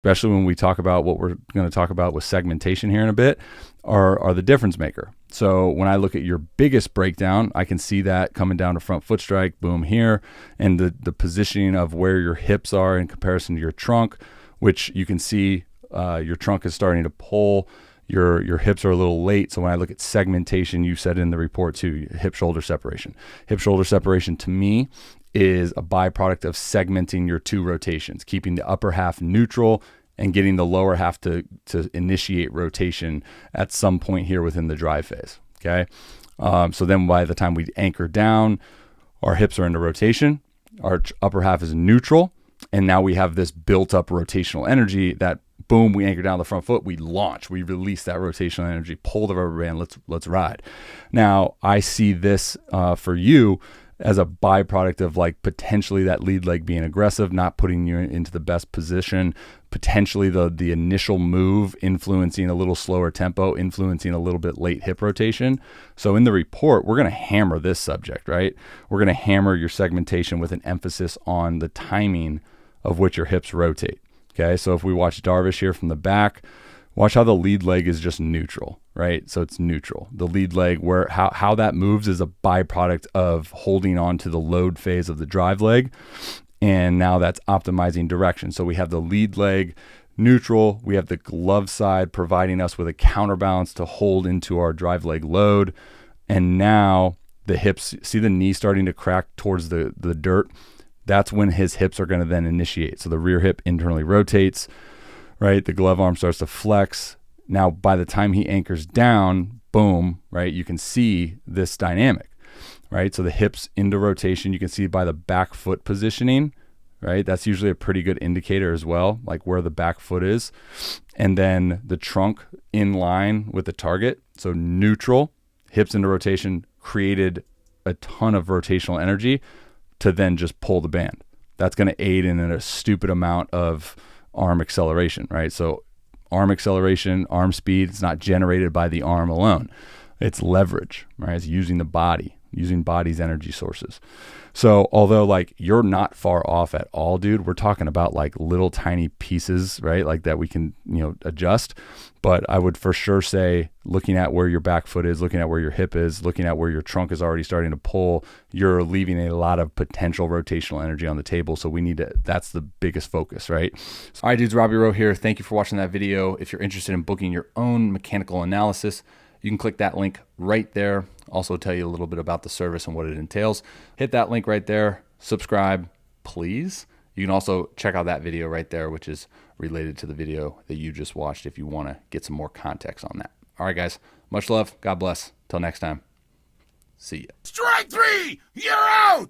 especially when we talk about what we're going to talk about with segmentation here in a bit, are the difference maker. So when I look at your biggest breakdown, I can see that coming down to front foot strike, boom here, and the positioning of where your hips are in comparison to your trunk, which you can see your trunk is starting to pull. Your hips are a little late. So when I look at segmentation, you said in the report too, hip shoulder separation. Hip shoulder separation to me is a byproduct of segmenting your two rotations, keeping the upper half neutral and getting the lower half to initiate rotation at some point here within the drive phase. Okay. So then by the time we anchor down, our hips are into rotation, our upper half is neutral, and now we have this built up rotational energy that boom, we anchor down the front foot, we launch, we release that rotational energy, pull the rubber band, let's ride. Now, I see this for you as a byproduct of like potentially that lead leg being aggressive, not putting you into the best position, potentially the initial move influencing a little slower tempo, influencing a little bit late hip rotation. So in the report, we're going to hammer this subject, right? We're going to hammer your segmentation with an emphasis on the timing of which your hips rotate. Okay, so if we watch Darvish here from the back, watch how the lead leg is just neutral, right? So it's neutral. The lead leg, how that moves is a byproduct of holding on to the load phase of the drive leg, and now that's optimizing direction. So we have the lead leg neutral, we have the glove side providing us with a counterbalance to hold into our drive leg load, and now the hips, see the knee starting to crack towards the dirt? That's when his hips are going to then initiate. So the rear hip internally rotates, right? The glove arm starts to flex. Now, by the time he anchors down, boom, right? You can see this dynamic, right? So the hips into rotation, you can see by the back foot positioning, right? That's usually a pretty good indicator as well, like where the back foot is. And then the trunk in line with the target. So neutral, hips into rotation, created a ton of rotational energy to then just pull the band. That's going to aid in a stupid amount of arm acceleration, right? So arm acceleration, arm speed, it's not generated by the arm alone. It's leverage, right? It's using the body, using body's energy sources. So although like you're not far off at all, dude, we're talking about like little tiny pieces, right? Like that we can, adjust. But I would for sure say looking at where your back foot is, looking at where your hip is, looking at where your trunk is already starting to pull, you're leaving a lot of potential rotational energy on the table. So we need to, that's the biggest focus, right? All right, dudes, Robby Rowe here. Thank you for watching that video. If you're interested in booking your own mechanical analysis, you can click that link right there. Also tell you a little bit about the service and what it entails. Hit that link right there, subscribe, please. You can also check out that video right there, which is related to the video that you just watched if you want to get some more context on that. All right, guys, much love. God bless. Till next time. See ya. Strike three, you're out!